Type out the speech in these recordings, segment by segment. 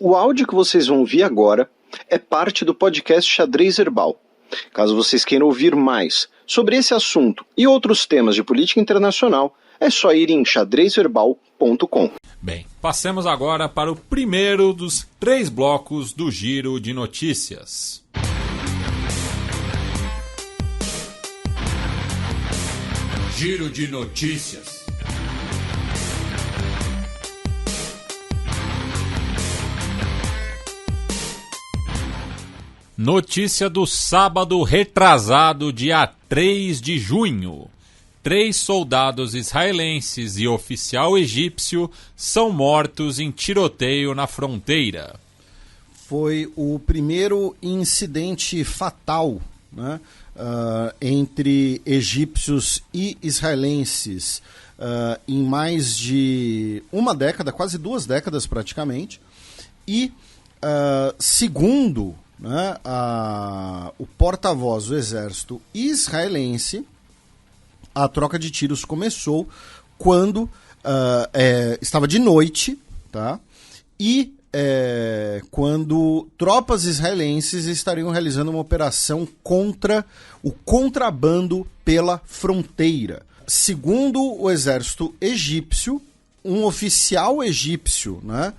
O áudio que vocês vão ouvir agora é parte do podcast Xadrez Herbal. Caso vocês queiram ouvir mais sobre esse assunto e outros temas de política internacional, é só ir em xadrezherbal.com. Bem, passemos agora para o primeiro dos 3 blocos do Giro de Notícias. Giro de Notícias. Notícia do sábado retrasado, dia 3 de junho. 3 soldados israelenses e oficial egípcio são mortos em tiroteio na fronteira. Foi o primeiro incidente fatal, né, entre egípcios e israelenses em mais de uma década, quase 2 décadas praticamente. E segundo, né, o porta-voz do exército israelense, a troca de tiros começou quando estava de noite, tá? E quando tropas israelenses estariam realizando uma operação contra o contrabando pela fronteira. Segundo o exército egípcio, um oficial egípcio, né,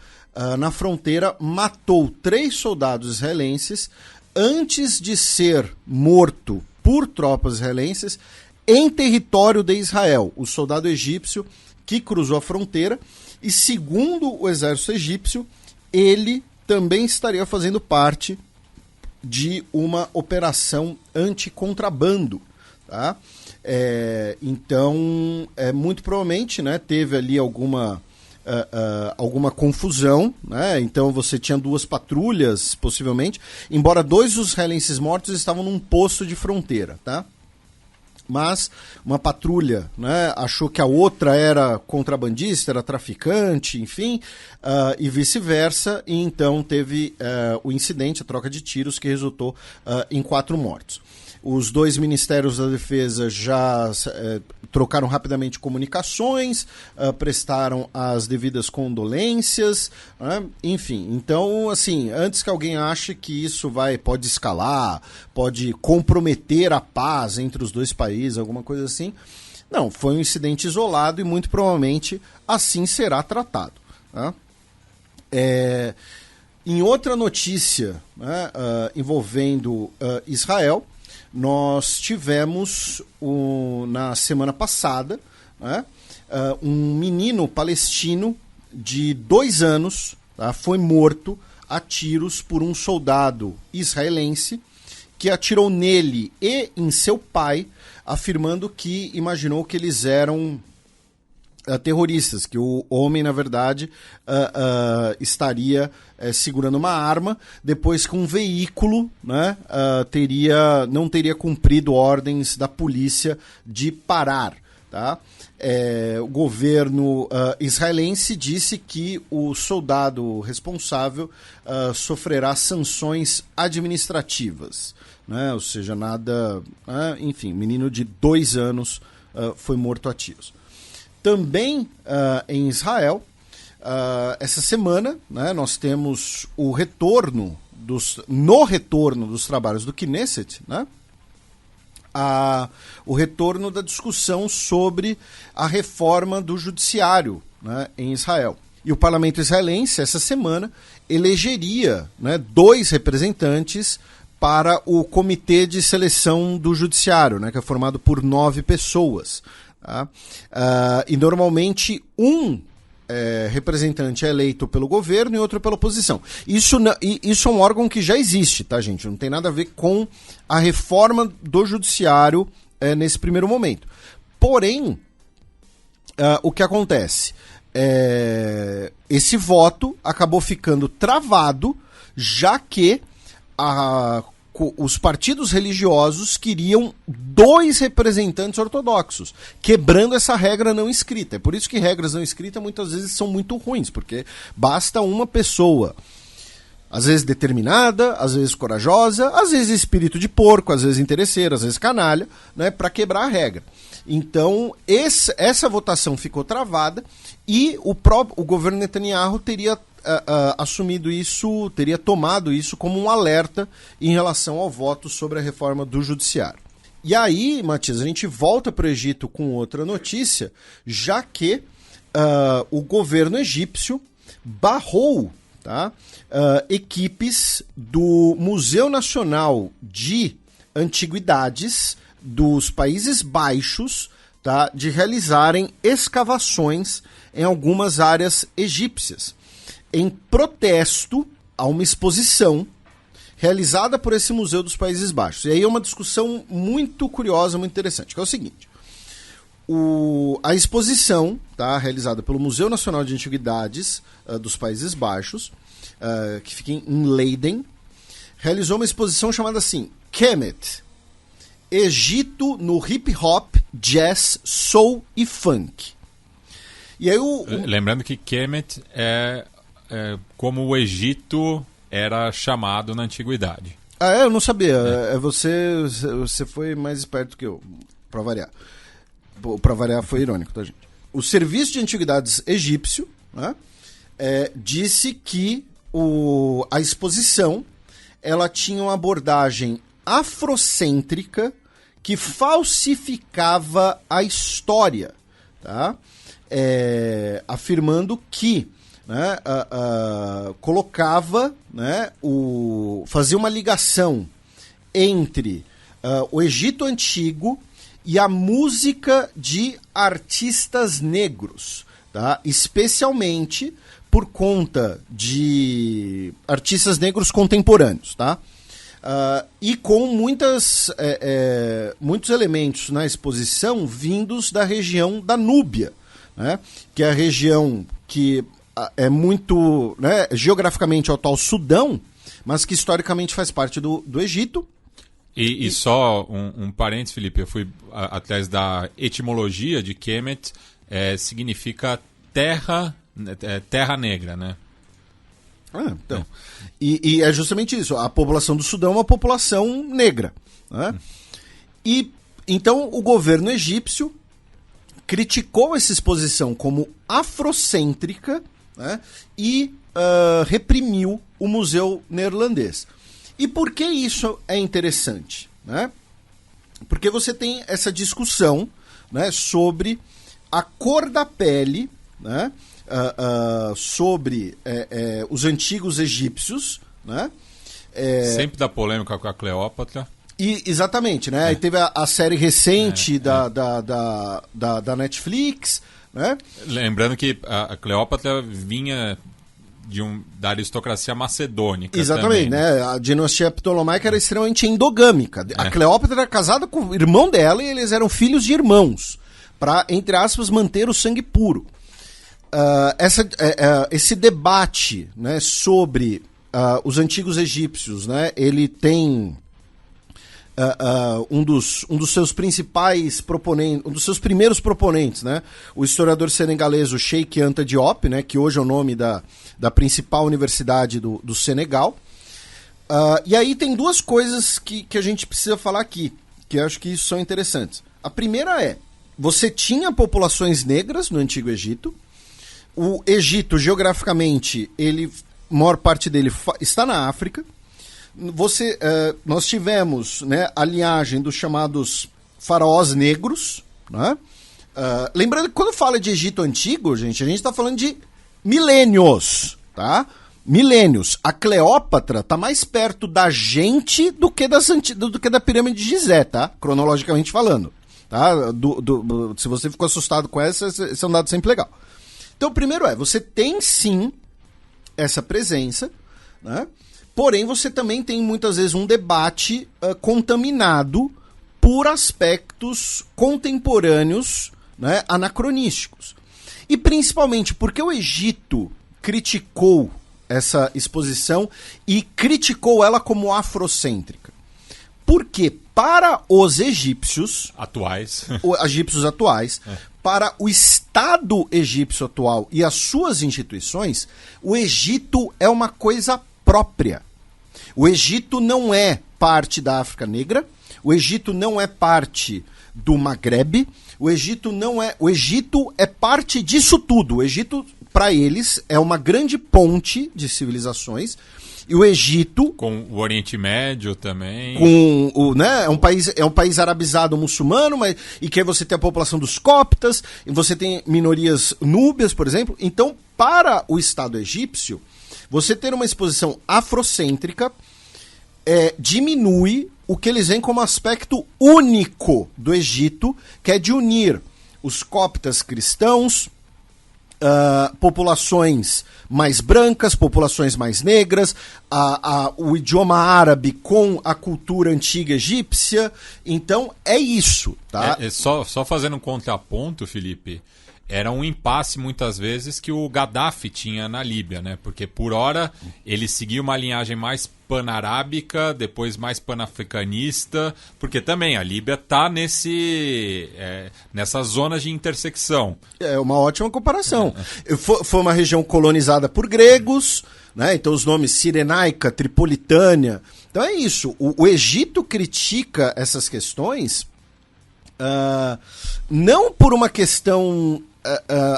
na fronteira matou 3 soldados israelenses antes de ser morto por tropas israelenses em território de Israel. O soldado egípcio que cruzou a fronteira, e segundo o exército egípcio, ele também estaria fazendo parte de uma operação anticontrabando, tá? Então, muito provavelmente, né, teve ali alguma confusão, né? Então você tinha 2 patrulhas, possivelmente, embora 2 dos israelenses mortos estavam num posto de fronteira, tá? Mas uma patrulha, né, achou que a outra era contrabandista, era traficante, enfim, e vice-versa, e então teve o incidente, a troca de tiros, que resultou em 4 mortos. Os 2 ministérios da defesa já trocaram rapidamente comunicações, prestaram as devidas condolências, né? Enfim. Então, assim, antes que alguém ache que isso pode escalar, pode comprometer a paz entre os 2 países, alguma coisa assim, não, foi um incidente isolado e muito provavelmente assim será tratado, tá? Em outra notícia, né, envolvendo Israel, nós tivemos na semana passada, né, um menino palestino de 2 anos, tá, foi morto a tiros por um soldado israelense que atirou nele e em seu pai, afirmando que imaginou que eles eram terroristas, que o homem, na verdade, estaria segurando uma arma, depois que um veículo, né, não teria cumprido ordens da polícia de parar, tá? O governo israelense disse que o soldado responsável sofrerá sanções administrativas, né? Ou seja, nada... enfim, menino de 2 anos foi morto a tiros. Também em Israel, essa semana, né, nós temos o retorno dos trabalhos do Knesset, né, o retorno da discussão sobre a reforma do judiciário, né, em Israel. E o parlamento israelense, essa semana, elegeria, né, 2 representantes para o comitê de seleção do judiciário, né, que é formado por 9 pessoas. Tá? E normalmente um representante é eleito pelo governo e outro pela oposição. Isso é um órgão que já existe, tá, gente? Não tem nada a ver com a reforma do judiciário nesse primeiro momento. Porém, o que acontece? Esse voto acabou ficando travado, já que os partidos religiosos queriam 2 representantes ortodoxos, quebrando essa regra não escrita. É por isso que regras não escritas muitas vezes são muito ruins, porque basta uma pessoa Às vezes determinada, às vezes corajosa, às vezes espírito de porco, às vezes interesseiro, às vezes canalha, né, para quebrar a regra. Então, essa votação ficou travada e o governo Netanyahu teria assumido isso, teria tomado isso como um alerta em relação ao voto sobre a reforma do judiciário. E aí, Matias, a gente volta para o Egito com outra notícia, já que o governo egípcio barrou, tá, equipes do Museu Nacional de Antiguidades dos Países Baixos, tá, de realizarem escavações em algumas áreas egípcias, em protesto a uma exposição realizada por esse Museu dos Países Baixos. E aí é uma discussão muito curiosa, muito interessante, que é o seguinte: a exposição, tá, realizada pelo Museu Nacional de Antiguidades dos Países Baixos, que fica em Leiden, realizou uma exposição chamada assim, Kemet, Egito no hip hop, jazz, soul e funk. E aí Lembrando que Kemet é como o Egito era chamado na antiguidade. Eu não sabia. Você foi mais esperto que eu, pra variar. Pra variar foi irônico, tá, gente? O Serviço de Antiguidades egípcio, né, disse que a exposição ela tinha uma abordagem afrocêntrica que falsificava a história, tá? Afirmando que, né, colocava, né, fazia uma ligação entre o Egito Antigo e a música de artistas negros, tá? Especialmente por conta de artistas negros contemporâneos, tá? E com muitos elementos na exposição vindos da região da Núbia, né? Que é a região que é muito, né, geograficamente é o tal Sudão, mas que historicamente faz parte do Egito. E só um parênteses, Felipe, eu fui atrás da etimologia de Kemet, significa terra negra, né? Então. E é justamente isso, a população do Sudão é uma população negra, né? E então o governo egípcio criticou essa exposição como afrocêntrica, né, e reprimiu o museu neerlandês. E por que isso é interessante, né? Porque você tem essa discussão, né, sobre a cor da pele, né, sobre os antigos egípcios, né? Sempre dá polêmica com a Cleópatra. Exatamente, né? Aí teve a série recente da Netflix, né? Lembrando que a Cleópatra vinha da aristocracia macedônica. Exatamente, também, né? A dinastia ptolomaica era extremamente endogâmica. A Cleópatra era casada com o irmão dela e eles eram filhos de irmãos, para, entre aspas, manter o sangue puro. Esse debate, né, sobre os antigos egípcios, né, ele tem um dos seus principais proponentes, um dos seus primeiros proponentes, né, o historiador senegalês, o Cheikh Anta Diop, né, que hoje é o nome da principal universidade do Senegal. E aí tem duas coisas que a gente precisa falar aqui, que eu acho que isso são interessantes. A primeira você tinha populações negras no Antigo Egito. O Egito, geograficamente, a maior parte dele está na África. Nós tivemos, né, a linhagem dos chamados faraós negros, né? Lembrando que quando fala de Egito Antigo, gente, a gente está falando de milênios, tá? Milênios. A Cleópatra está mais perto da gente do que da pirâmide de Gizé, tá? Cronologicamente falando, tá? Se você ficou assustado com esse é um dado sempre legal. Então, o primeiro você tem sim essa presença, né? Porém, você também tem muitas vezes um debate contaminado por aspectos contemporâneos, né, anacronísticos. E principalmente porque o Egito criticou essa exposição e criticou ela como afrocêntrica. Porque para os egípcios atuais, para o Estado egípcio atual e as suas instituições, o Egito é uma coisa própria. O Egito não é parte da África Negra, o Egito não é parte do Maghreb, o Egito é parte disso tudo. O Egito, para eles, é uma grande ponte de civilizações. E o Egito... Com o Oriente Médio também. Né, é um país arabizado muçulmano, e que aí você tem a população dos coptas, e você tem minorias núbias, por exemplo. Então, para o Estado egípcio, você ter uma exposição afrocêntrica diminui o que eles veem como aspecto único do Egito, que é de unir os coptas cristãos, populações mais brancas, populações mais negras, o idioma árabe com a cultura antiga egípcia. Então é isso, tá? Só fazendo um contraponto, Felipe, era um impasse muitas vezes que o Gaddafi tinha na Líbia, né? Porque por hora ele seguia uma linhagem mais pan-arábica, depois mais panafricanista, porque também a Líbia está nessas zonas de intersecção. É uma ótima comparação. Foi uma região colonizada por gregos, né? Então os nomes Cirenaica, Tripolitânia. Então é isso. O Egito critica essas questões não por uma questão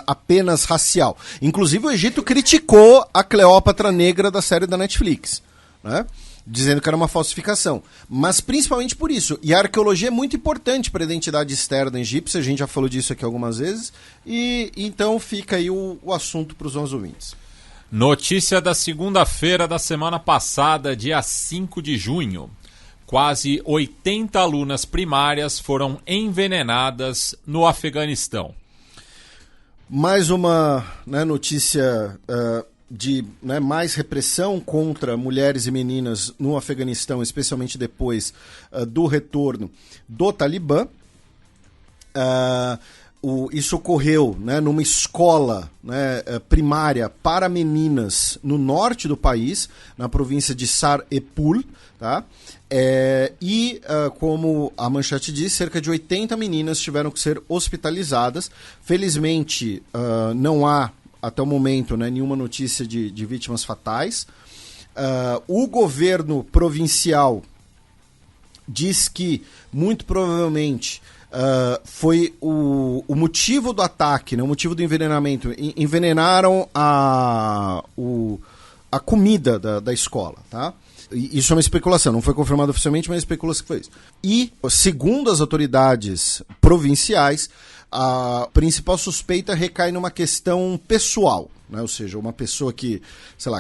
apenas racial. Inclusive o Egito criticou a Cleópatra Negra da série da Netflix, né? Dizendo que era uma falsificação. Mas principalmente por isso. E a arqueologia é muito importante para a identidade externa egípcia, a gente já falou disso aqui algumas vezes, e então fica aí o assunto para os nossos ouvintes. Notícia da segunda-feira da semana passada, dia 5 de junho. Quase 80 alunas primárias foram envenenadas no Afeganistão. Mais uma notícia de mais repressão contra mulheres e meninas no Afeganistão, especialmente depois do retorno do Talibã. Isso ocorreu numa escola primária para meninas no norte do país, na província de Sar-e-Pul, tá? Como a manchete diz, cerca de 80 meninas tiveram que ser hospitalizadas. Felizmente, não há, até o momento, nenhuma notícia de vítimas fatais. O governo provincial diz que, muito provavelmente, foi o motivo do ataque, o motivo do envenenamento. Envenenaram a comida da escola, tá? Isso é uma especulação, não foi confirmado oficialmente, mas especula-se que foi isso. E, segundo as autoridades provinciais, a principal suspeita recai numa questão pessoal, né? Ou seja, uma pessoa que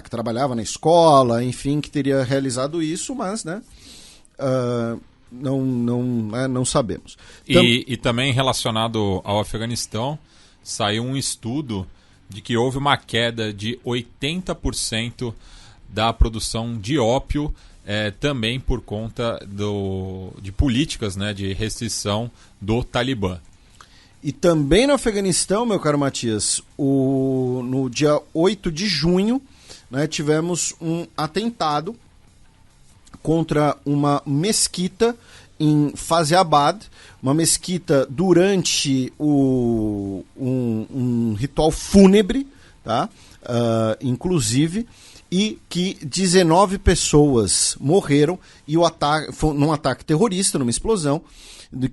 trabalhava na escola, enfim, que teria realizado isso, mas, não sabemos. E também relacionado ao Afeganistão, saiu um estudo de que houve uma queda de 80% da produção de ópio, também por conta de políticas de restrição do Talibã. E também no Afeganistão, meu caro Matias, no dia 8 de junho, tivemos um atentado contra uma mesquita em Faziabad, uma mesquita durante um ritual fúnebre, tá? Inclusive, e que 19 pessoas morreram e o ataque foi num ataque terrorista, numa explosão,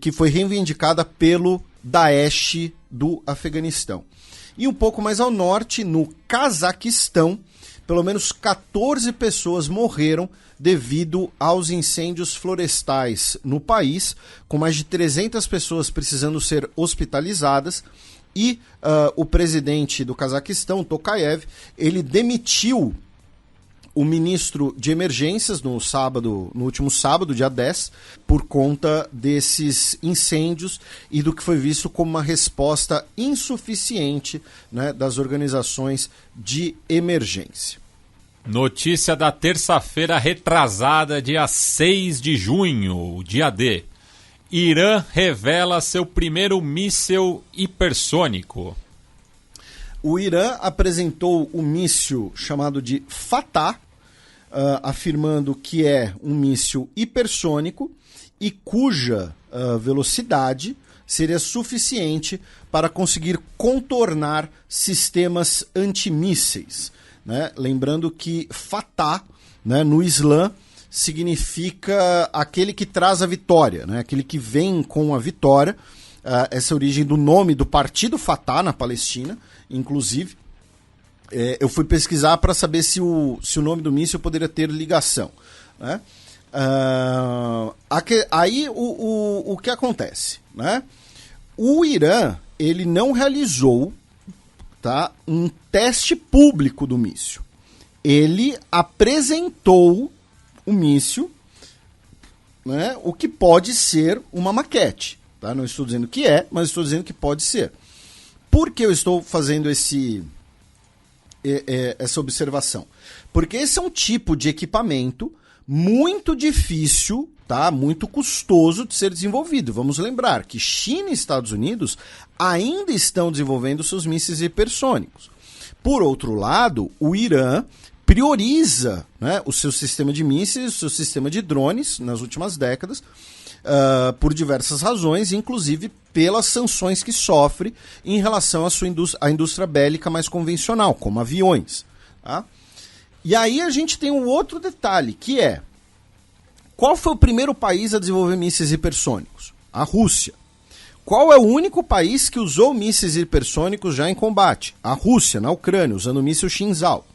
que foi reivindicada pelo Daesh do Afeganistão. E um pouco mais ao norte, no Cazaquistão, pelo menos 14 pessoas morreram devido aos incêndios florestais no país, com mais de 300 pessoas precisando ser hospitalizadas. E o presidente do Cazaquistão, Tokayev, ele demitiu o ministro de emergências no último sábado, dia 10, por conta desses incêndios e do que foi visto como uma resposta insuficiente das organizações de emergência. Notícia da terça-feira retrasada, dia 6 de junho, dia D. Irã revela seu primeiro míssil hipersônico. O Irã apresentou o míssil chamado de Fatah, afirmando que é um míssil hipersônico e cuja velocidade seria suficiente para conseguir contornar sistemas antimísseis. né? Lembrando que Fatah, né, no Islã, significa aquele que traz a vitória, né? Aquele que vem com a vitória. Essa é a origem do nome do partido Fatah na Palestina, inclusive. Eu fui pesquisar para saber se o nome do míssil poderia ter ligação, né? Aí o que acontece, né? O Irã, ele não realizou, tá, um teste público do míssil. Ele apresentou o míssil, né, o que pode ser uma maquete. Tá? Não estou dizendo que é, mas estou dizendo que pode ser. Por que eu estou fazendo essa observação? Porque esse é um tipo de equipamento muito difícil, tá? Muito custoso de ser desenvolvido. Vamos lembrar que China e Estados Unidos ainda estão desenvolvendo seus mísseis hipersônicos. Por outro lado, o Irã prioriza, né, o seu sistema de mísseis, o seu sistema de drones nas últimas décadas, por diversas razões, inclusive pelas sanções que sofre em relação à indústria bélica mais convencional, como aviões. Tá? E aí a gente tem um outro detalhe, que é: qual foi o primeiro país a desenvolver mísseis hipersônicos? A Rússia. Qual é o único país que usou mísseis hipersônicos já em combate? A Rússia, na Ucrânia, usando o míssil Shinzal.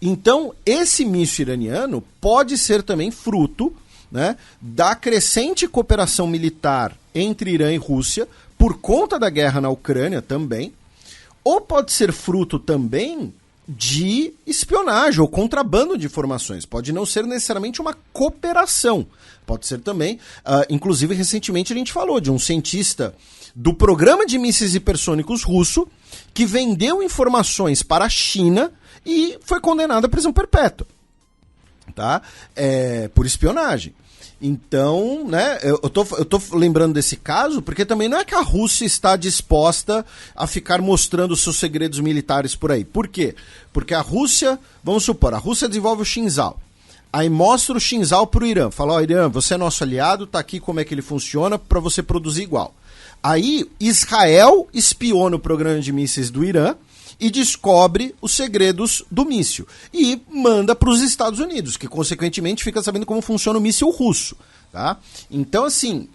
Então, esse míssil iraniano pode ser também fruto, né, da crescente cooperação militar entre Irã e Rússia, por conta da guerra na Ucrânia também, ou pode ser fruto também de espionagem ou contrabando de informações. Pode não ser necessariamente uma cooperação. Pode ser também, inclusive recentemente a gente falou de um cientista do programa de mísseis hipersônicos russo que vendeu informações para a China e foi condenado à prisão perpétua, tá? Por espionagem. Então, né, eu tô lembrando desse caso porque também não é que a Rússia está disposta a ficar mostrando seus segredos militares por aí. Por quê? Porque a Rússia, vamos supor, a Rússia desenvolve o Shinzal. Aí mostra o Shinzal pro Irã. Fala, ó, Irã, você é nosso aliado, tá aqui como é que ele funciona para você produzir igual. Aí Israel espiona o programa de mísseis do Irã e descobre os segredos do míssil. E manda para os Estados Unidos, que consequentemente fica sabendo como funciona o míssil russo. Tá? Então, assim,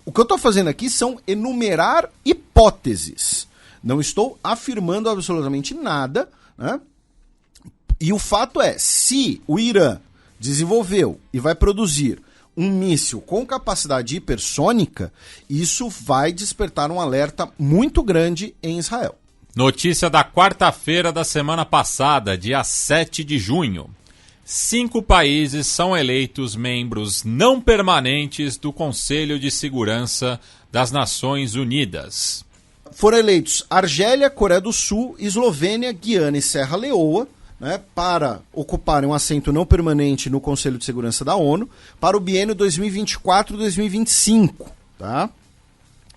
o que eu estou fazendo aqui são enumerar hipóteses. Não estou afirmando absolutamente nada, né? E o fato é, se o Irã desenvolveu e vai produzir um míssil com capacidade hipersônica, isso vai despertar um alerta muito grande em Israel. Notícia da quarta-feira da semana passada, dia 7 de junho. 5 países são eleitos membros não permanentes do Conselho de Segurança das Nações Unidas. Foram eleitos Argélia, Coreia do Sul, Eslovênia, Guiana e Serra Leoa, né, para ocuparem um assento não permanente no Conselho de Segurança da ONU para o biênio 2024-2025. Tá?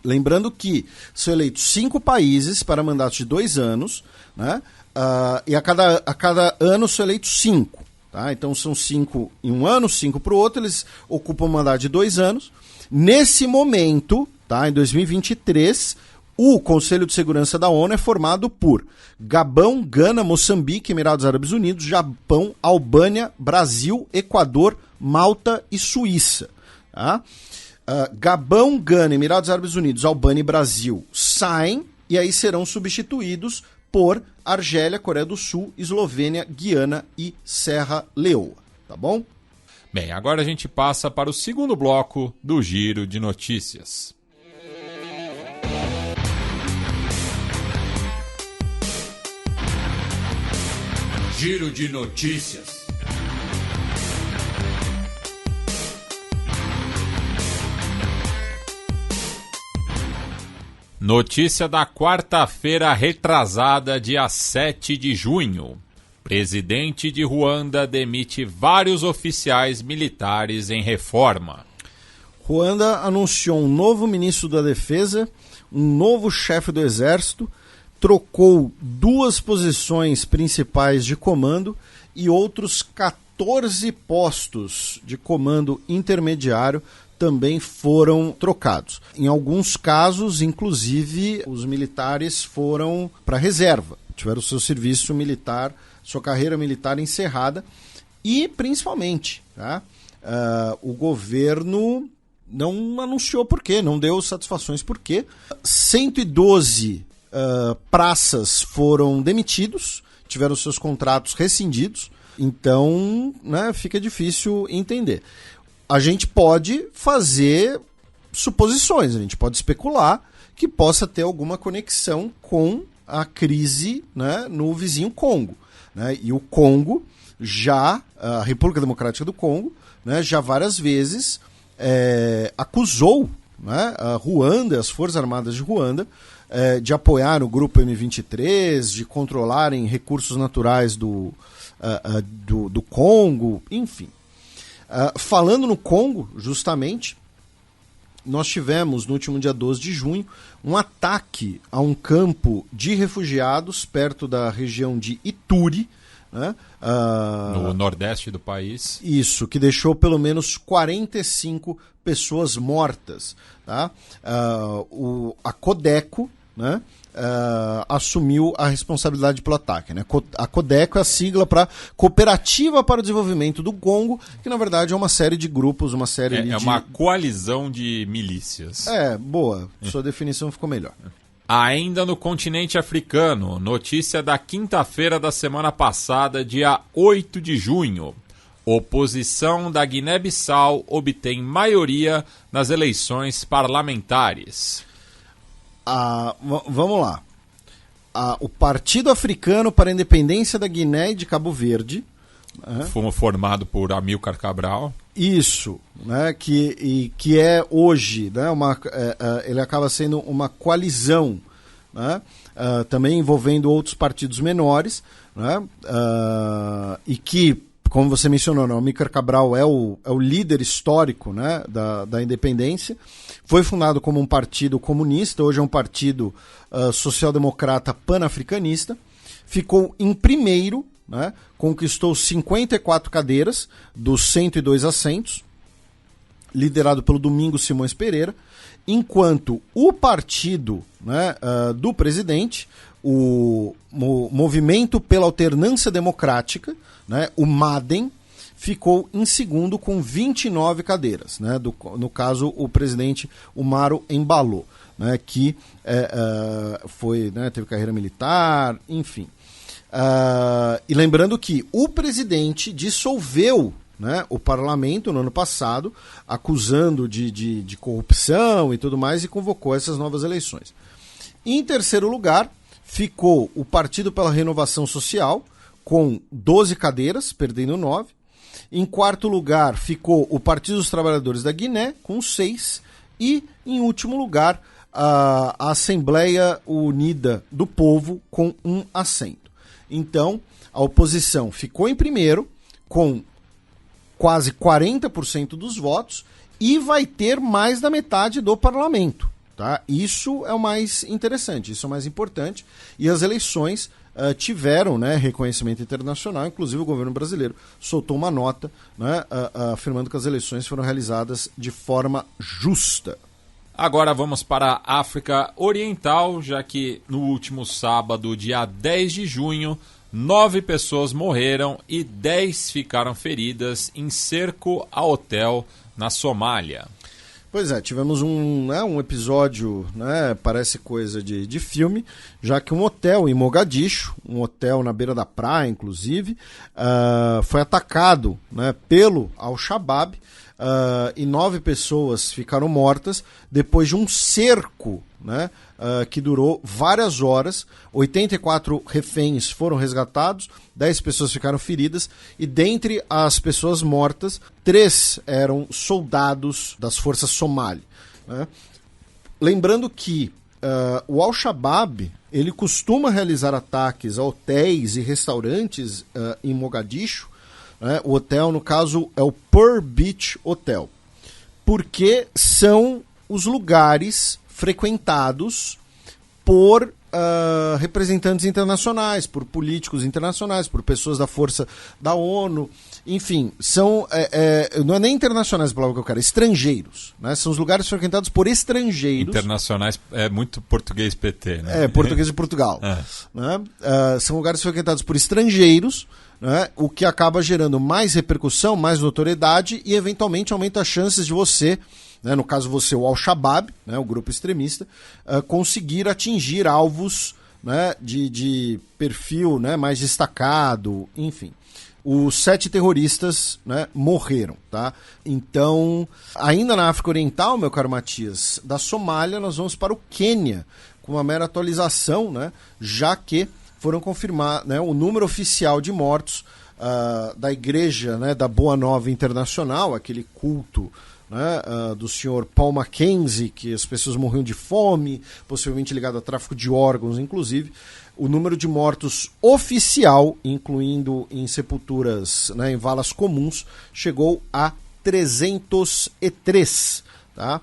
Lembrando que são eleitos 5 países para mandatos de 2 anos, né? E a cada ano são eleitos 5. Tá? Então são 5 em um ano, 5 para o outro, eles ocupam um mandato de 2 anos. Nesse momento, tá, em 2023, o Conselho de Segurança da ONU é formado por Gabão, Gana, Moçambique, Emirados Árabes Unidos, Japão, Albânia, Brasil, Equador, Malta e Suíça. Tá? Gabão, Gana, Emirados Árabes Unidos, Albânia e Brasil saem e aí serão substituídos por Argélia, Coreia do Sul, Eslovênia, Guiana e Serra Leoa. Tá bom? Bem, agora a gente passa para o segundo bloco do Giro de Notícias. Giro de Notícias. Notícia da quarta-feira retrasada, dia 7 de junho. Presidente de Ruanda demite vários oficiais militares em reforma. Ruanda anunciou um novo ministro da Defesa, um novo chefe do Exército, trocou 2 posições principais de comando e outros 14 postos de comando intermediário também foram trocados. Em alguns casos, inclusive, os militares foram para a reserva, tiveram o seu serviço militar sua carreira militar encerrada e, principalmente, tá? O governo não anunciou por quê, não deu satisfações por quê. 112 praças foram demitidos, tiveram seus contratos rescindidos, então, né, fica difícil entender. A gente pode fazer suposições, a gente pode especular que possa ter alguma conexão com a crise, né, no vizinho Congo. Né? E o Congo, a República Democrática do Congo, né, já várias vezes acusou, né, a Ruanda, as Forças Armadas de Ruanda, de apoiar o grupo M23, de controlarem recursos naturais do Congo, enfim. Falando no Congo, justamente, nós tivemos, no último dia 12 de junho, um ataque a um campo de refugiados perto da região de Ituri, né? No nordeste do país. Isso, que deixou pelo menos 45 pessoas mortas. Tá? A Codeco, né, assumiu a responsabilidade pelo ataque. Né? A Codeco é a sigla para Cooperativa para o Desenvolvimento do Congo, que na verdade é uma série de grupos, uma série de... uma coalizão de milícias. Boa. Sua definição ficou melhor. Ainda no continente africano, notícia da quinta-feira da semana passada, dia 8 de junho. Oposição da Guiné-Bissau obtém maioria nas eleições parlamentares. Vamos lá. O Partido Africano para a Independência da Guiné e de Cabo Verde. Foi formado por Amílcar Cabral. Isso, né, que é hoje, né, ele acaba sendo uma coalizão, né, também envolvendo outros partidos menores, né, e que, como você mencionou, né, o Amílcar Cabral é o líder histórico, né, da independência. Foi fundado como um partido comunista, hoje é um partido social-democrata pan-africanista. Ficou em primeiro, né, conquistou 54 cadeiras dos 102 assentos, liderado pelo Domingos Simões Pereira, enquanto o partido, né, do presidente, o Movimento pela Alternância Democrática, né, o MADEM, ficou em segundo com 29 cadeiras. Né, no caso, o presidente Umaro Embalo, né, que foi, né, teve carreira militar, enfim. E lembrando que o presidente dissolveu, né, o parlamento no ano passado, acusando de corrupção e tudo mais, e convocou essas novas eleições. Em terceiro lugar, ficou o Partido pela Renovação Social, com 12 cadeiras, perdendo 9. Em quarto lugar, ficou o Partido dos Trabalhadores da Guiné, com 6. E, em último lugar, a Assembleia Unida do Povo, com 1 assento. Então, a oposição ficou em primeiro, com quase 40% dos votos, e vai ter mais da metade do parlamento. Tá? Isso é o mais interessante, isso é o mais importante. E as eleições tiveram, né, reconhecimento internacional, inclusive o governo brasileiro soltou uma nota, né, afirmando que as eleições foram realizadas de forma justa. Agora vamos para a África Oriental, já que no último sábado, dia 10 de junho, 9 pessoas morreram e 10 ficaram feridas em cerco a hotel na Somália. Pois é, tivemos um episódio, né, parece coisa de filme, já que um hotel em Mogadishu, um hotel na beira da praia, inclusive, foi atacado, né, pelo Al-Shabaab, e 9 pessoas ficaram mortas depois de um cerco, né, que durou várias horas. 84 reféns foram resgatados, 10 pessoas ficaram feridas, e dentre as pessoas mortas, 3 eram soldados das forças somali. Né? Lembrando que o Al-Shabaab ele costuma realizar ataques a hotéis e restaurantes em Mogadishu. Né? O hotel, no caso, é o Pearl Beach Hotel, porque são os lugares frequentados por representantes internacionais, por políticos internacionais, por pessoas da força da ONU, enfim, são, não é nem internacionais a palavra que eu quero, estrangeiros, né? São os lugares frequentados por estrangeiros. Internacionais é muito português PT, né? Português de Portugal. Né? São lugares frequentados por estrangeiros, né? O que acaba gerando mais repercussão, mais notoriedade e eventualmente aumenta as chances de você, né, no caso você, o Al-Shabaab, né, o grupo extremista, conseguir atingir alvos, né, de perfil, né, mais destacado, enfim. Os 7 terroristas, né, morreram, tá? Então, ainda na África Oriental, meu caro Matias, da Somália nós vamos para o Quênia, com uma mera atualização, né, já que foram confirmar, né, o número oficial de mortos da Igreja, né, da Boa Nova Internacional, aquele culto, né, do senhor Paul Mackenzie, que as pessoas morriam de fome, possivelmente ligado a tráfico de órgãos, inclusive. O número de mortos oficial, incluindo em sepulturas, né, em valas comuns, chegou a 303. Tá?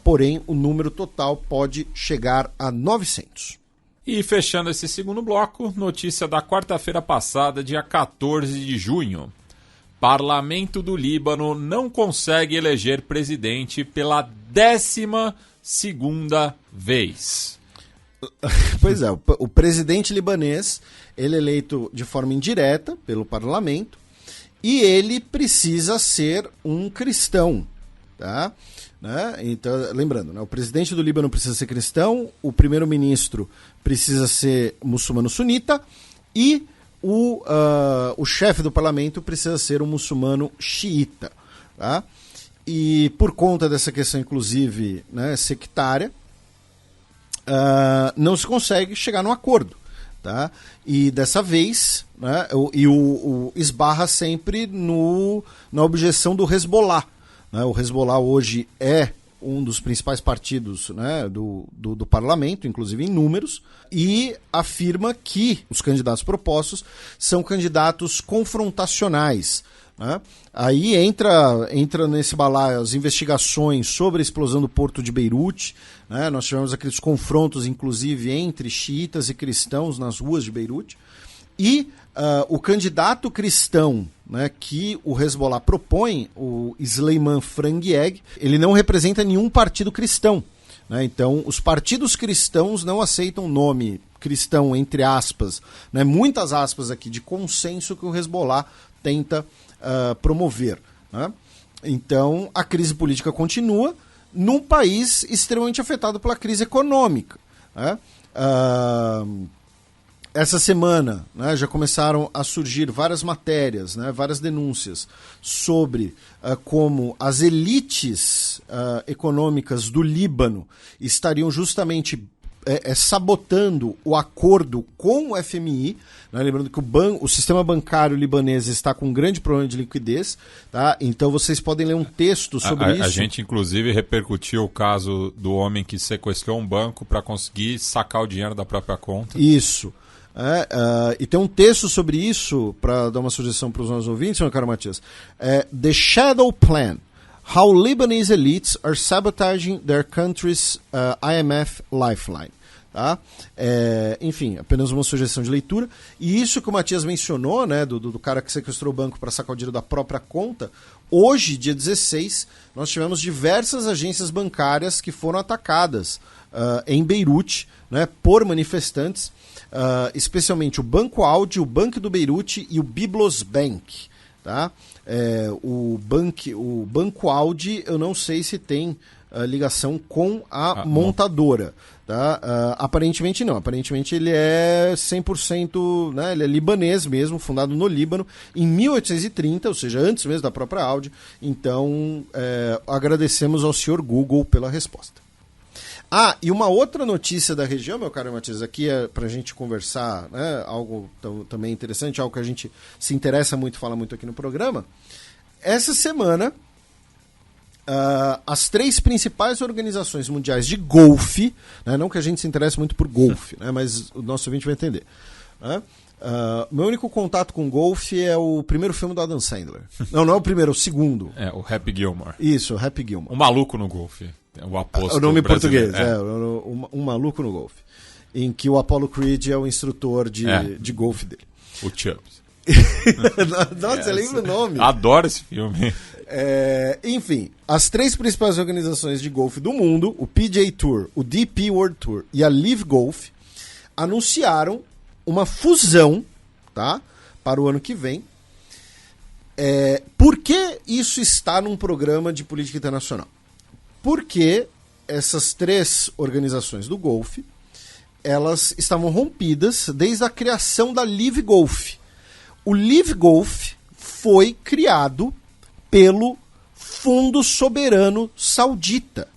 Porém, o número total pode chegar a 900. E fechando esse segundo bloco, notícia da quarta-feira passada, dia 14 de junho. Parlamento do Líbano não consegue eleger presidente pela 12ª vez. Pois é, o presidente libanês, ele é eleito de forma indireta pelo parlamento e ele precisa ser um cristão, tá? Né? Então, lembrando, né? O presidente do Líbano precisa ser cristão, o primeiro-ministro precisa ser muçulmano sunita e o chefe do parlamento precisa ser um muçulmano xiita. Tá? E por conta dessa questão, inclusive, né, sectária, não se consegue chegar num acordo. Tá? E dessa vez, né, esbarra sempre na objeção do Hezbollah. Né? O Hezbollah hoje é um dos principais partidos, né, do parlamento, inclusive em números, e afirma que os candidatos propostos são candidatos confrontacionais. Né? Aí entra nesse balaio as investigações sobre a explosão do porto de Beirute. Né? Nós tivemos aqueles confrontos, inclusive, entre xiitas e cristãos nas ruas de Beirute. E o candidato cristão, né, que o Hezbollah propõe, o Sleiman Frangieg, ele não representa nenhum partido cristão. Né? Então, os partidos cristãos não aceitam o nome cristão, entre aspas, né, muitas aspas aqui, de consenso que o Hezbollah tenta promover. Né? Então, a crise política continua num país extremamente afetado pela crise econômica. Né? Essa semana, né, já começaram a surgir várias matérias, né, várias denúncias sobre como as elites econômicas do Líbano estariam justamente sabotando o acordo com o FMI. Né, lembrando que o sistema bancário libanês está com um grande problema de liquidez. Tá? Então vocês podem ler um texto sobre isso. A gente, inclusive, repercutiu o caso do homem que sequestrou um banco para conseguir sacar o dinheiro da própria conta. Isso. E tem um texto sobre isso, para dar uma sugestão para os nossos ouvintes, meu caro Matias. The Shadow Plan, How Lebanese Elites Are Sabotaging Their Country's IMF Lifeline. Tá? Enfim, apenas uma sugestão de leitura. E isso que o Matias mencionou, né, do cara que sequestrou o banco para sacar o dinheiro da própria conta, hoje, dia 16, nós tivemos diversas agências bancárias que foram atacadas em Beirute, né, por manifestantes. Especialmente o Banco Audi, o Banco do Beirute e o Biblos Bank. Tá? O Banco Audi, eu não sei se tem ligação com a montadora. Tá? Aparentemente não. Aparentemente ele é 100%, né, ele é libanês mesmo, fundado no Líbano, em 1830, ou seja, antes mesmo da própria Audi. Então, agradecemos ao senhor Google pela resposta. E uma outra notícia da região, meu caro Matias, aqui é para a gente conversar, né, algo também interessante, algo que a gente se interessa muito, fala muito aqui no programa. Essa semana, as 3 principais organizações mundiais de golfe, né, não que a gente se interesse muito por golfe, né, mas o nosso ouvinte vai entender. Né? Meu único contato com golfe é o primeiro filme do Adam Sandler. Não é o primeiro, é o segundo. O Happy Gilmore. Isso, o Happy Gilmore. O maluco no golfe. O aposto o nome em brasileiro. português, um maluco no golfe. em que o Apollo Creed é o instrutor de golfe dele. O Chubbs. Nossa, você lembra o nome? Adoro esse filme. Enfim, as 3 principais organizações de golfe do mundo, o PGA Tour, o DP World Tour e a LIV Golf, anunciaram uma fusão, tá, para o ano que vem. Por que isso está num programa de política internacional? Porque essas 3 organizações do golfe, elas estavam rompidas desde a criação da LIV Golf. O LIV Golf foi criado pelo Fundo Soberano Saudita,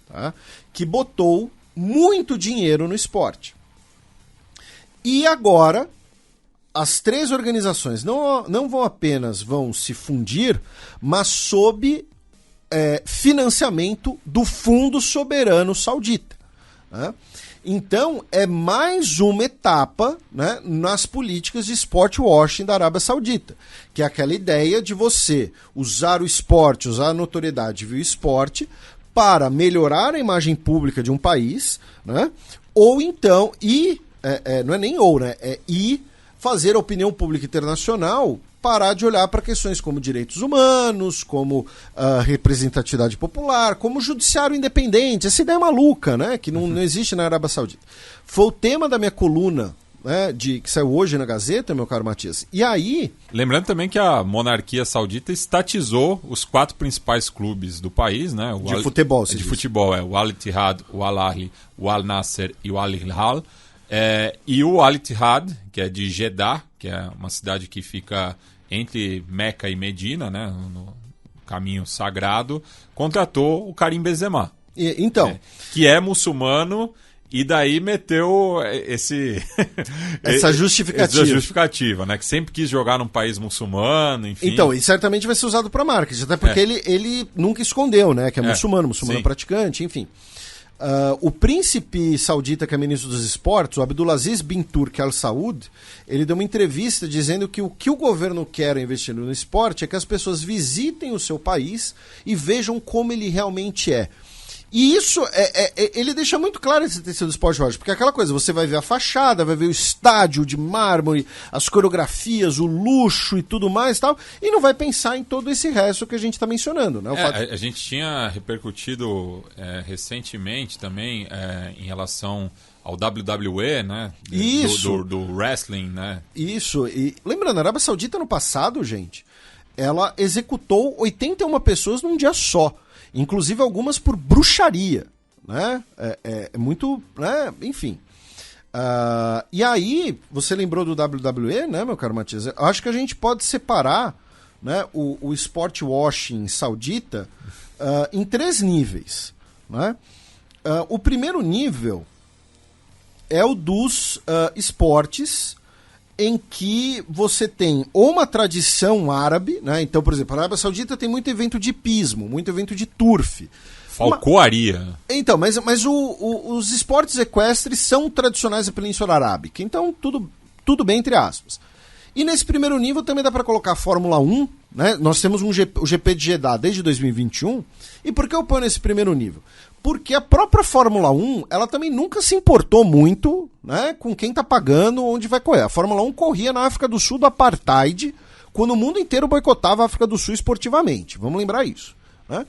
tá? Que botou muito dinheiro no esporte. E agora, as 3 organizações não vão apenas se fundir, mas sob financiamento do Fundo Soberano Saudita, né? Então, é mais uma etapa, né, nas políticas de sport washing da Arábia Saudita, que é aquela ideia de você usar o esporte, usar a notoriedade do esporte para melhorar a imagem pública de um país, né, ou então, não é nem ou, né, e fazer a opinião pública internacional parar de olhar para questões como direitos humanos, como representatividade popular, como judiciário independente, essa ideia maluca, né, que não existe na Arábia Saudita. Foi o tema da minha coluna, né, que saiu hoje na Gazeta, meu caro Matias. E aí... Lembrando também que a monarquia saudita estatizou os 4 principais clubes do país, né? Futebol, de futebol, o Al Ittihad, o Al Ahly, o Al Nasser e o Al Hilal. E o Al Ittihad, que é de Jeddah, que é uma cidade que fica entre Meca e Medina, né, no caminho sagrado, contratou o Karim Benzema. Então, que é muçulmano, e daí meteu essa justificativa, né, que sempre quis jogar num país muçulmano, enfim. Então, e certamente vai ser usado para marketing, até porque ele nunca escondeu, né, que é muçulmano praticante, enfim. O príncipe saudita, que é ministro dos esportes, o Abdulaziz bin Turki Al Saud, ele deu uma entrevista dizendo que o que o governo quer investindo no esporte é que as pessoas visitem o seu país e vejam como ele realmente é. E isso, ele deixa muito claro esse tecido do esporte washing, porque é aquela coisa, você vai ver a fachada, vai ver o estádio de mármore, as coreografias, o luxo e tudo mais e tal, e não vai pensar em todo esse resto que a gente está mencionando, né? A gente tinha repercutido recentemente também em relação ao WWE, né? Isso. Do wrestling, né? Isso, e lembrando, a Arábia Saudita no passado, gente, ela executou 81 pessoas num dia só. Inclusive algumas por bruxaria, né? Muito, né? Enfim. E aí, você lembrou do WWE, né, meu caro Matias? Eu acho que a gente pode separar, né, o sport washing saudita em 3 níveis, né? O primeiro nível é o dos esportes em que você tem ou uma tradição árabe, né? Então, por exemplo, a Arábia Saudita tem muito evento de hipismo, muito evento de turf. Falcoaria. Então, mas os esportes equestres são tradicionais da Península Arábica. Então, tudo bem, entre aspas. E nesse primeiro nível também dá para colocar a Fórmula 1, né? Nós temos o GP de Jeddah desde 2021. E por que eu ponho nesse primeiro nível? Porque a própria Fórmula 1, ela também nunca se importou muito, né, com quem tá pagando, onde vai correr. A Fórmula 1 corria na África do Sul do Apartheid, quando o mundo inteiro boicotava a África do Sul esportivamente. Vamos lembrar isso, né?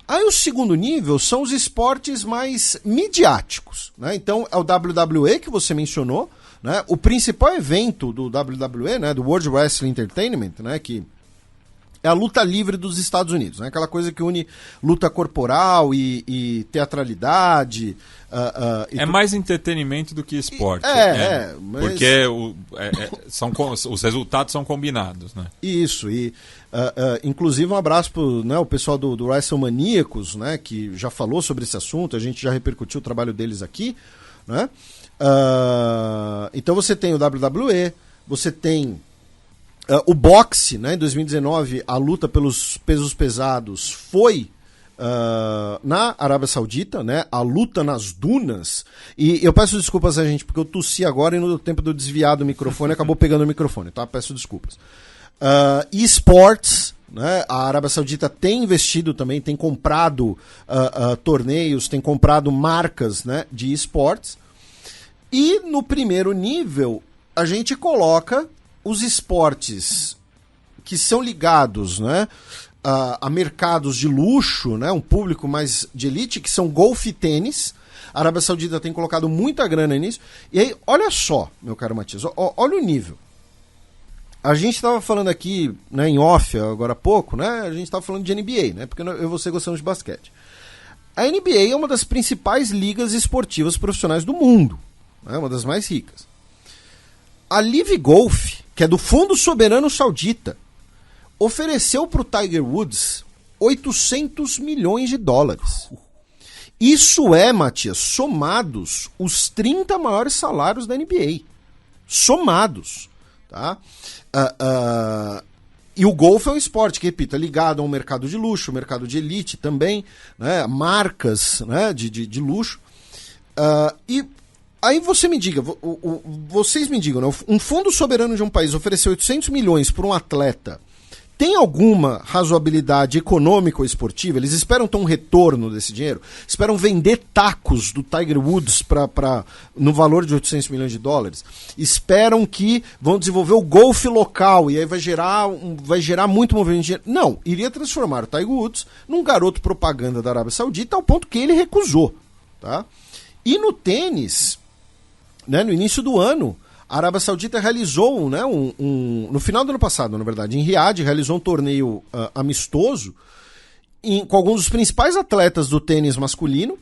Aí o segundo nível são os esportes mais midiáticos, né? Então é o WWE que você mencionou, né? O principal evento do WWE, né, do World Wrestling Entertainment, né, que é a luta livre dos Estados Unidos, né? Aquela coisa que une luta corporal e teatralidade. Mais entretenimento do que esporte. Mas... Porque os resultados são combinados, né? Isso, e inclusive um abraço para o pessoal do WrestleManiacos, né? Que já falou sobre esse assunto, a gente já repercutiu o trabalho deles aqui, né? Então você tem o WWE, você tem... o boxe, né, em 2019, a luta pelos pesos pesados foi na Arábia Saudita, né, a luta nas dunas, e eu peço desculpas a gente, porque eu tossi agora e no tempo de eu desviar do microfone, acabou pegando o microfone, tá? Peço desculpas. Esportes, né, a Arábia Saudita tem investido também, tem comprado torneios, tem comprado marcas, né, de esportes. E no primeiro nível, a gente coloca os esportes que são ligados, né, a mercados de luxo, né, um público mais de elite, que são golfe e tênis. A Arábia Saudita tem colocado muita grana nisso. E aí, olha só, meu caro Matias, olha o nível. A gente estava falando aqui, né, em off, agora há pouco, né, a gente estava falando de NBA, né, porque eu e você gostamos de basquete. A NBA é uma das principais ligas esportivas profissionais do mundo, né, uma das mais ricas. A Live Golf, que é do Fundo Soberano Saudita, ofereceu para o Tiger Woods 800 milhões de dólares. Isso é, Matias, somados os 30 maiores salários da NBA. Somados. Tá? E o golfe é um esporte que, repito, é ligado a um mercado de luxo, um mercado de elite também, né? Marcas, né? de luxo. E aí você me diga, vocês me digam, né? Um fundo soberano de um país ofereceu 800 milhões para um atleta. Tem alguma razoabilidade econômica ou esportiva? Eles esperam ter um retorno desse dinheiro? Esperam vender tacos do Tiger Woods no valor de 800 milhões de dólares? Esperam que vão desenvolver o golfe local e aí vai gerar muito movimento de dinheiro? Não, iria transformar o Tiger Woods num garoto propaganda da Arábia Saudita ao ponto que ele recusou. Tá? E no tênis, né, no início do ano, a Arábia Saudita realizou, né, no final do ano passado, na verdade, em Riad, realizou um torneio amistoso com alguns dos principais atletas do tênis masculino,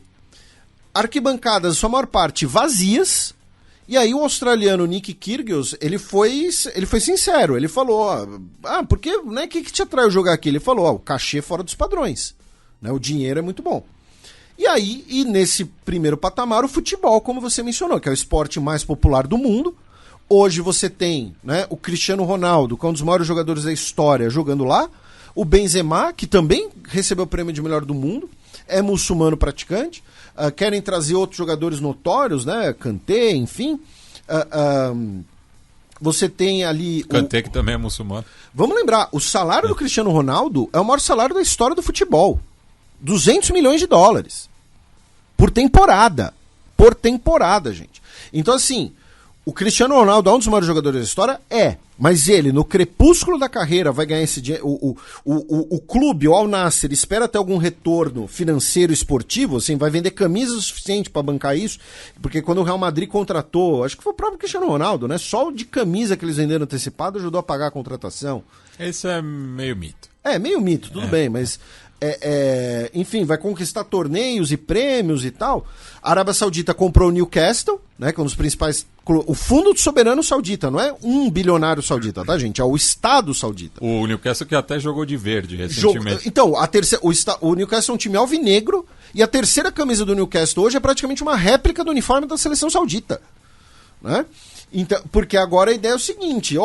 arquibancadas, sua maior parte, vazias, e aí o australiano Nick Kyrgios, ele foi sincero, ele falou, por que, né, que te atraiu jogar aqui? Ele falou, o cachê fora dos padrões, né, o dinheiro é muito bom. E aí, nesse primeiro patamar, o futebol, como você mencionou, que é o esporte mais popular do mundo. Hoje você tem, né, o Cristiano Ronaldo, que é um dos maiores jogadores da história, jogando lá. O Benzema, que também recebeu o prêmio de melhor do mundo, é muçulmano praticante. Querem trazer outros jogadores notórios, né? Kanté, enfim. Você tem ali... Kanté, que também é muçulmano. Vamos lembrar, o salário do Cristiano Ronaldo é o maior salário da história do futebol. 200 milhões de dólares. Por temporada. Por temporada, gente. Então, assim... O Cristiano Ronaldo é um dos maiores jogadores da história? É. Mas ele, no crepúsculo da carreira, vai ganhar esse dinheiro. O clube, o Al Nassr, espera ter algum retorno financeiro esportivo, assim, vai vender camisas o suficiente para bancar isso. Porque quando o Real Madrid contratou, acho que foi o próprio Cristiano Ronaldo, né? Só o de camisa que eles venderam antecipado ajudou a pagar a contratação. Esse é meio mito. É, meio mito, tudo bem, mas... enfim, vai conquistar torneios e prêmios e tal. A Arábia Saudita comprou o Newcastle, né, que é um dos principais... O Fundo Soberano Saudita, não é um bilionário saudita, tá, gente? É o Estado Saudita. O Newcastle que até jogou de verde recentemente. Então, o Newcastle é um time alvinegro e a terceira camisa do Newcastle hoje é praticamente uma réplica do uniforme da seleção saudita. Né? Então, porque agora a ideia é o seguinte,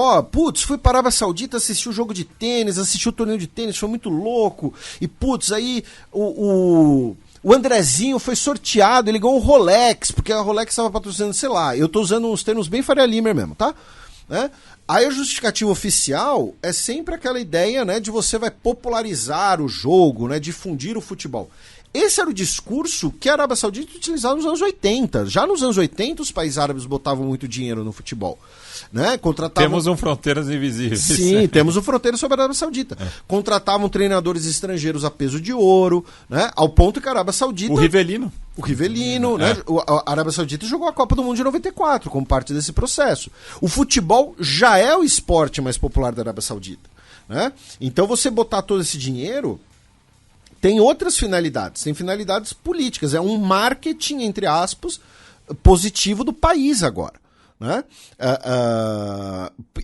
fui para a Arábia Saudita, assisti o jogo de tênis, assisti o torneio de tênis, foi muito louco, e aí o Andrezinho foi sorteado, ele ganhou um Rolex, porque a Rolex estava patrocinando, sei lá, eu tô usando uns termos bem Faria Limer mesmo, tá? Né? Aí a justificativa oficial é sempre aquela ideia, né, de você vai popularizar o jogo, né, difundir o futebol. Esse era o discurso que a Arábia Saudita utilizava nos anos 80. Já nos anos 80, os países árabes botavam muito dinheiro no futebol. Né? Temos um Fronteiras Invisíveis. Sim, temos um Fronteira sobre a Arábia Saudita. Contratavam treinadores estrangeiros a peso de ouro, né? Ao ponto que a Arábia Saudita... O Rivelino, né? A Arábia Saudita jogou a Copa do Mundo de 94 como parte desse processo. O futebol já é o esporte mais popular da Arábia Saudita. Né? Então você botar todo esse dinheiro... Tem outras finalidades, tem finalidades políticas, é um marketing, entre aspas, positivo do país agora. Né?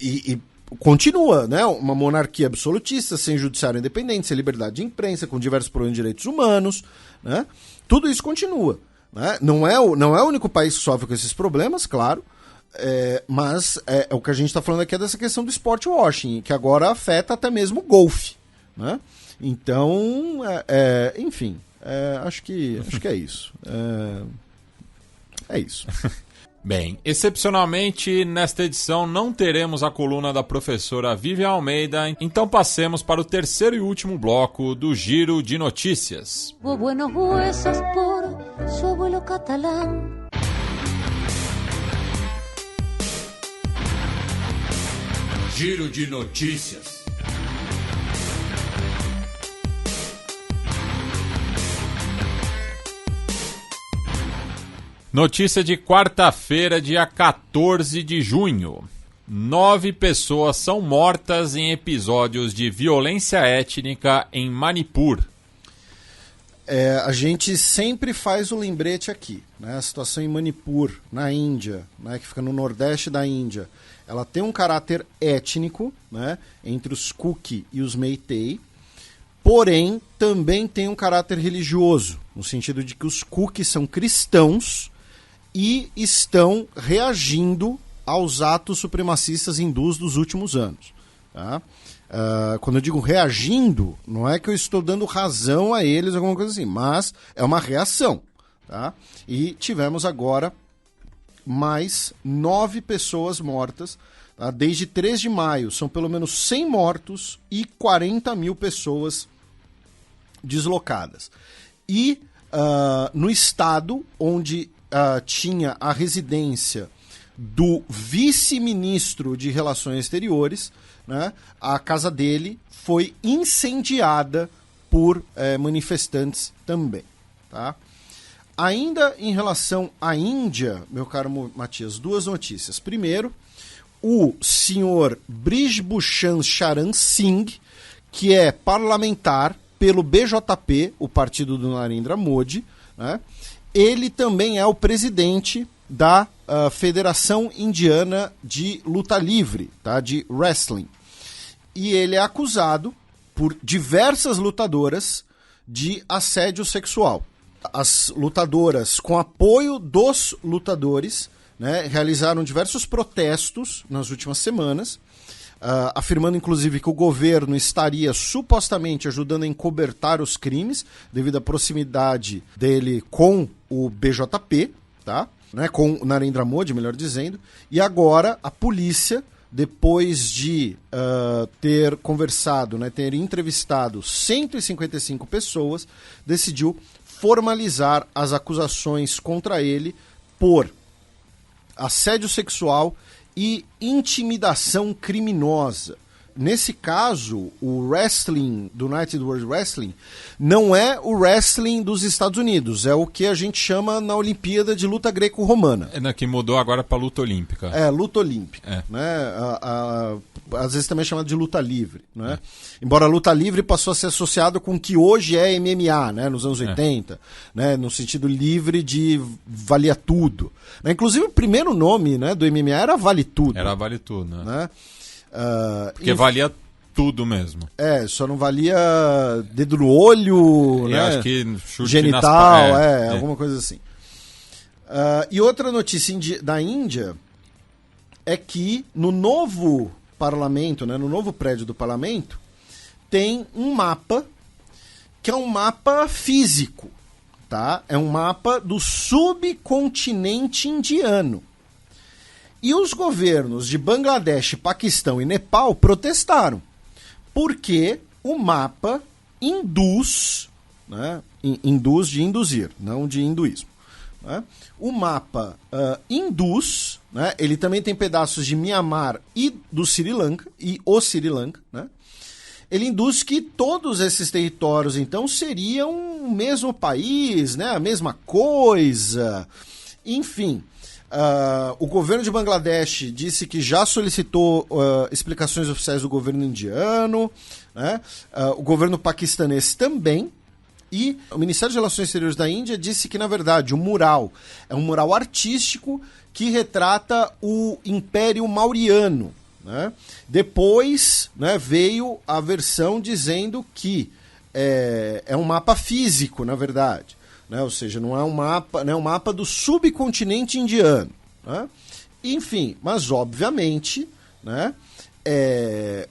E continua, né? Uma monarquia absolutista, sem judiciário independente, sem liberdade de imprensa, com diversos problemas de direitos humanos. Né? Tudo isso continua. Né? Não é o único país que sofre com esses problemas, claro, mas o que a gente está falando aqui é dessa questão do sport washing, que agora afeta até mesmo o golfe. Né? Então, enfim, acho que é isso. É isso. Bem, excepcionalmente, nesta edição não teremos a coluna da professora Vivian Almeida, então passemos para o terceiro e último bloco do Giro de Notícias. Giro de notícias. Notícia de quarta-feira, dia 14 de junho. 9 pessoas são mortas em episódios de violência étnica em Manipur. A gente sempre faz o lembrete aqui, né? A situação em Manipur, na Índia, né? Que fica no nordeste da Índia, ela tem um caráter étnico, né? Entre os Kuki e os Meitei, porém também tem um caráter religioso, no sentido de que os Kuki são cristãos e estão reagindo aos atos supremacistas hindus dos últimos anos. Tá? Quando eu digo reagindo, não é que eu estou dando razão a eles, alguma coisa assim, mas é uma reação. Tá? E tivemos agora mais 9 pessoas mortas. Tá? Desde 3 de maio, são pelo menos 100 mortos e 40 mil pessoas deslocadas. E no estado onde tinha a residência do vice-ministro de Relações Exteriores, né, a casa dele foi incendiada por manifestantes também. Tá? Ainda em relação à Índia, meu caro Matias, 2 notícias. Primeiro, o senhor Brij Bhushan Charan Singh, que é parlamentar pelo BJP, o partido do Narendra Modi, né, ele também é o presidente da Federação Indiana de Luta Livre, tá? De wrestling. E ele é acusado por diversas lutadoras de assédio sexual. As lutadoras, com apoio dos lutadores, né, realizaram diversos protestos nas últimas semanas, afirmando inclusive que o governo estaria supostamente ajudando a encobertar os crimes devido à proximidade dele com o BJP, tá? Né, com o Narendra Modi, melhor dizendo, e agora a polícia, depois de ter conversado, né, ter entrevistado 155 pessoas, decidiu formalizar as acusações contra ele por assédio sexual e intimidação criminosa. Nesse caso, o wrestling do United World Wrestling não é o wrestling dos Estados Unidos, é o que a gente chama na Olimpíada de luta greco-romana. Que mudou agora para luta olímpica. Luta olímpica. Né? Às vezes também é chamado de luta livre. Né? Embora a luta livre passou a ser associado com o que hoje é MMA, né? Nos anos 80, né? No sentido livre de valia tudo. Né? Inclusive o primeiro nome, né, do MMA era Vale Tudo. Era Vale Tudo, né? Porque valia tudo mesmo. Só não valia dedo no olho, né? Acho que chute genital, alguma coisa assim. E outra notícia da Índia é que no novo parlamento, né, no novo prédio do parlamento, tem um mapa que é um mapa físico, tá? É um mapa do subcontinente indiano. E os governos de Bangladesh, Paquistão e Nepal protestaram, porque o mapa induz, né, induz de induzir, não de hinduísmo. Né? O mapa induz, né, ele também tem pedaços de Myanmar e do Sri Lanka, e o Sri Lanka, né? Ele induz que todos esses territórios, então, seriam o mesmo país, né, a mesma coisa, enfim. O governo de Bangladesh disse que já solicitou explicações oficiais do governo indiano, né? O governo paquistanês também, e o Ministério de Relações Exteriores da Índia disse que, na verdade, o mural é um mural artístico que retrata o Império Mauryan. Né? Depois, né, veio a versão dizendo que é um mapa físico, na verdade. Né? Ou seja, não é um mapa, né, um mapa do subcontinente indiano. Né? Enfim, mas obviamente, né,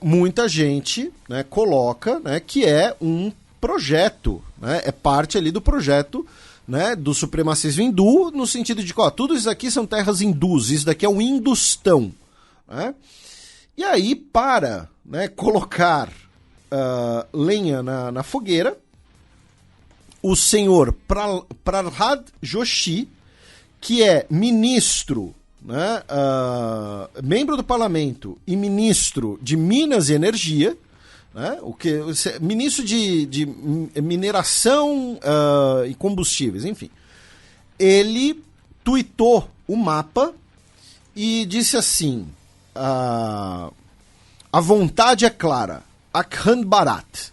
muita gente, né, coloca, né, que é um projeto, né, é parte ali do projeto, né, do supremacismo hindu, no sentido de que tudo isso aqui são terras hindus, isso daqui é o Hindustão. Né? E aí, para, né, colocar lenha na fogueira, o senhor Prahlad Joshi, que é ministro né, membro do parlamento e ministro de Minas e Energia, né, ministro de mineração e combustíveis, enfim. Ele tuitou o mapa e disse assim, a vontade é clara, Akhan Barat.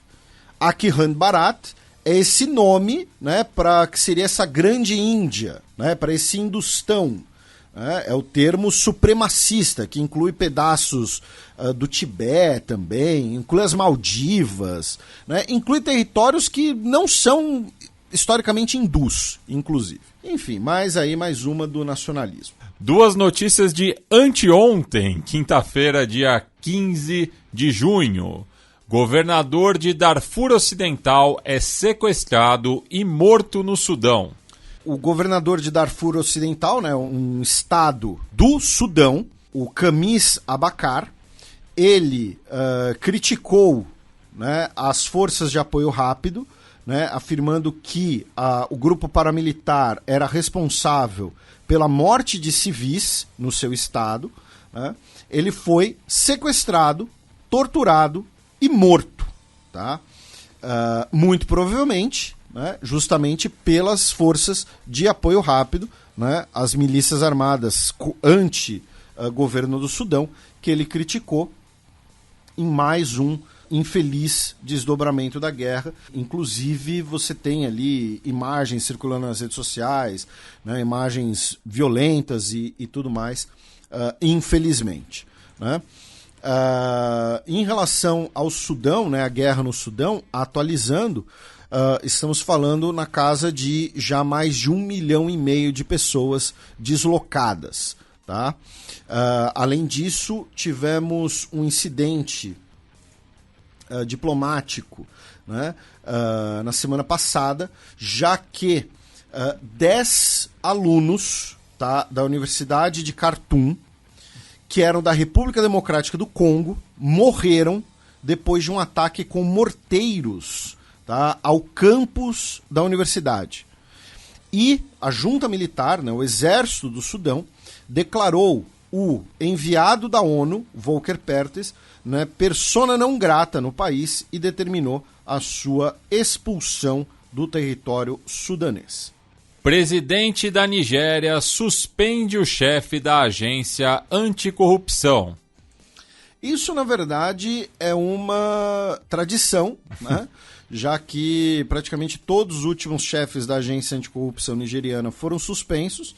Akhan Barat é esse nome, né, para que seria essa grande Índia, né, para esse Hindustão. É o termo supremacista, que inclui pedaços do Tibete também, inclui as Maldivas, né, inclui territórios que não são historicamente hindus, inclusive. Enfim, mais uma do nacionalismo. Duas notícias de anteontem, quinta-feira, dia 15 de junho. Governador de Darfur Ocidental é sequestrado e morto no Sudão. O governador de Darfur Ocidental, né, um estado do Sudão, o Khamis Abakar, ele criticou, né, as forças de apoio rápido, né, afirmando que o grupo paramilitar era responsável pela morte de civis no seu estado. Né. Ele foi sequestrado, torturado e morto, tá? Muito provavelmente, né, justamente pelas forças de apoio rápido, né, as milícias armadas anti-governo do Sudão, que ele criticou em mais um infeliz desdobramento da guerra. Inclusive, você tem ali imagens circulando nas redes sociais, né, imagens violentas e tudo mais, infelizmente, né? Em relação ao Sudão, né, a guerra no Sudão, atualizando, estamos falando na casa de já mais de 1,5 milhão de pessoas deslocadas. Tá? Além disso, tivemos um incidente diplomático, né, na semana passada, já que 10 alunos, tá, da Universidade de Khartoum, que eram da República Democrática do Congo, morreram depois de um ataque com morteiros, tá, ao campus da universidade. E a junta militar, né, o exército do Sudão, declarou o enviado da ONU, Volker Perthes, né, persona não grata no país e determinou a sua expulsão do território sudanês. Presidente da Nigéria suspende o chefe da agência anticorrupção. Isso, na verdade, é uma tradição, né? Já que praticamente todos os últimos chefes da agência anticorrupção nigeriana foram suspensos.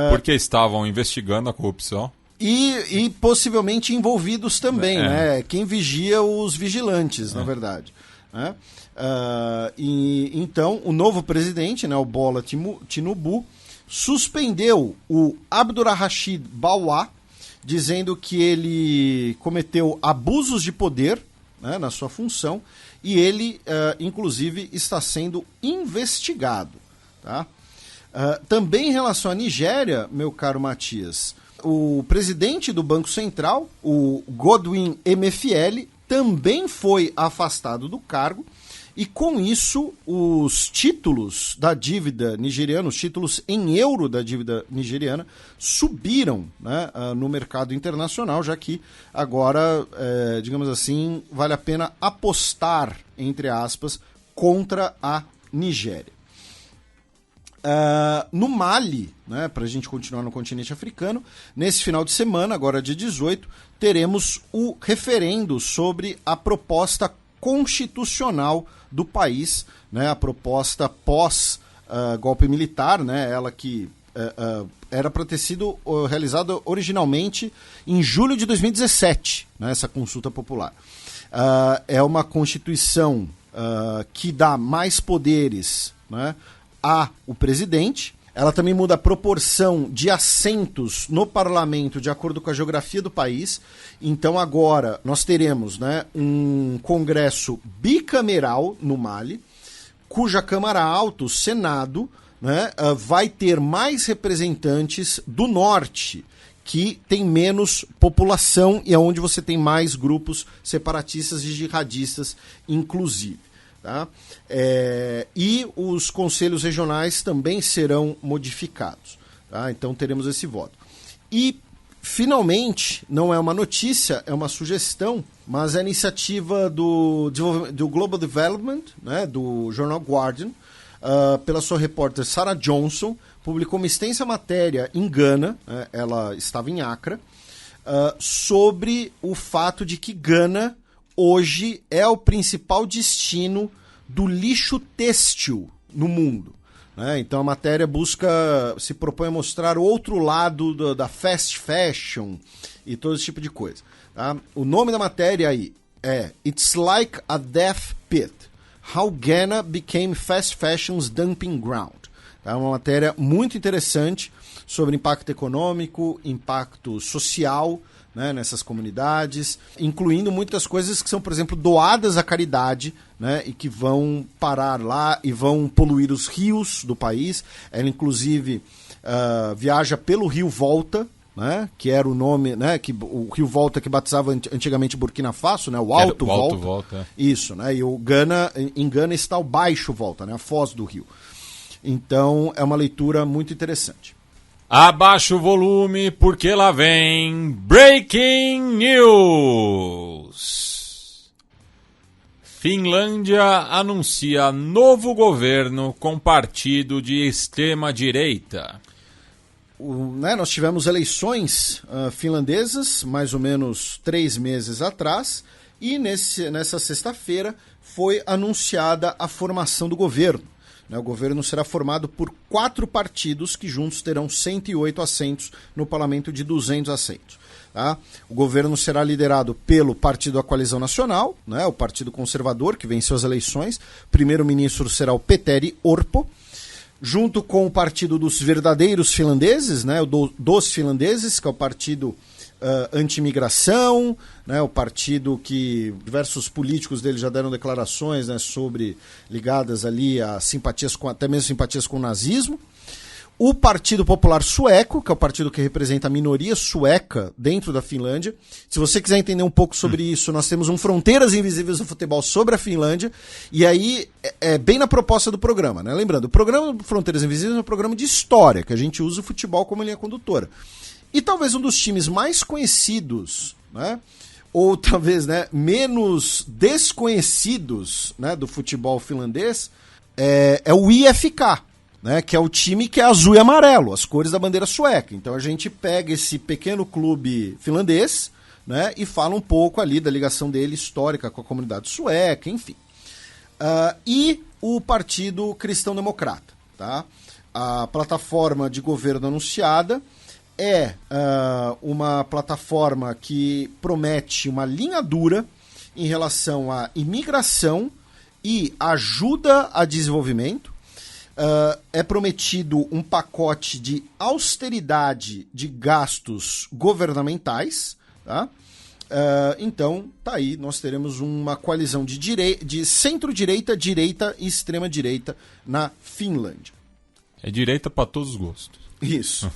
Porque estavam investigando a corrupção. E possivelmente envolvidos também, né? Quem vigia os vigilantes, na verdade. Né? Então, o novo presidente, né, o Bola Tinubu, suspendeu o Abdurrahid Bawa, dizendo que ele cometeu abusos de poder, né, na sua função, e ele, inclusive, está sendo investigado. Tá? Também em relação à Nigéria, meu caro Matias, o presidente do Banco Central, o Godwin Emefiele, também foi afastado do cargo, e com isso os títulos da dívida nigeriana, os títulos em euro da dívida nigeriana, subiram, né, no mercado internacional, já que agora, digamos assim, vale a pena apostar, entre aspas, contra a Nigéria. No Mali, né, para a gente continuar no continente africano, nesse final de semana, agora dia 18, teremos o referendo sobre a proposta constitucional do país, né, a proposta pós-golpe militar, né, ela que era para ter sido realizada originalmente em julho de 2017, né, essa consulta popular. É uma constituição que dá mais poderes, né, ao presidente. Ela também muda a proporção de assentos no parlamento de acordo com a geografia do país. Então agora nós teremos, né, um congresso bicameral no Mali, cuja Câmara Alta, o Senado, né, vai ter mais representantes do norte, que tem menos população e é onde você tem mais grupos separatistas e jihadistas, inclusive. Tá? E os conselhos regionais também serão modificados. Tá? Então teremos esse voto. E, finalmente, não é uma notícia, é uma sugestão, mas é a iniciativa do Global Development, né, do jornal Guardian, pela sua repórter Sarah Johnson, publicou uma extensa matéria em Gana, ela estava em Accra, sobre o fato de que Gana hoje é o principal destino do lixo têxtil no mundo. Então a matéria se propõe a mostrar o outro lado da fast fashion e todo esse tipo de coisa. Tá? O nome da matéria aí é It's Like a Death Pit. How Ghana Became Fast Fashion's Dumping Ground. É uma matéria muito interessante sobre impacto econômico, impacto social, né, nessas comunidades, incluindo muitas coisas que são, por exemplo, doadas à caridade, né, e que vão parar lá e vão poluir os rios do país. Ela, inclusive, viaja pelo Rio Volta, né, que era o nome, né, que o Rio Volta que batizava antigamente Burkina Faso, né, o Alto Volta. Isso, né, e em Gana está o Baixo Volta, né, a foz do rio. Então é uma leitura muito interessante. Abaixa o volume porque lá vem Breaking News. Finlândia anuncia novo governo com partido de extrema-direita. Nós tivemos eleições finlandesas, mais ou menos 3 meses atrás, e nessa sexta-feira foi anunciada a formação do governo. O governo será formado por 4 partidos que juntos terão 108 assentos no parlamento de 200 assentos. Tá? O governo será liderado pelo Partido da Coalizão Nacional, né, o Partido Conservador, que venceu as eleições. Primeiro-ministro será o Petteri Orpo, junto com o Partido dos Verdadeiros Finlandeses, né, dos Finlandeses, que é o Partido anti-imigração, né, o partido que diversos políticos dele já deram declarações, né, ligadas ali a simpatias até mesmo simpatias com o nazismo. O Partido Popular Sueco, que é o partido que representa a minoria sueca dentro da Finlândia. Se você quiser entender um pouco sobre isso, nós temos um Fronteiras Invisíveis do Futebol sobre a Finlândia, e aí é bem na proposta do programa, né? Lembrando, o programa Fronteiras Invisíveis é um programa de história, que a gente usa o futebol como linha condutora. E talvez um dos times mais conhecidos, né, ou talvez, né, menos desconhecidos, né, do futebol finlandês é o IFK, né, que é o time que é azul e amarelo, as cores da bandeira sueca. Então a gente pega esse pequeno clube finlandês, né, e fala um pouco ali da ligação dele histórica com a comunidade sueca, enfim. E o Partido Cristão Democrata. Tá? A plataforma de governo anunciada é uma plataforma que promete uma linha dura em relação à imigração e ajuda a desenvolvimento. É prometido um pacote de austeridade de gastos governamentais. Tá? Então, tá aí, nós teremos uma coalizão de centro-direita, direita e extrema-direita na Finlândia. É direita para todos os gostos. Isso.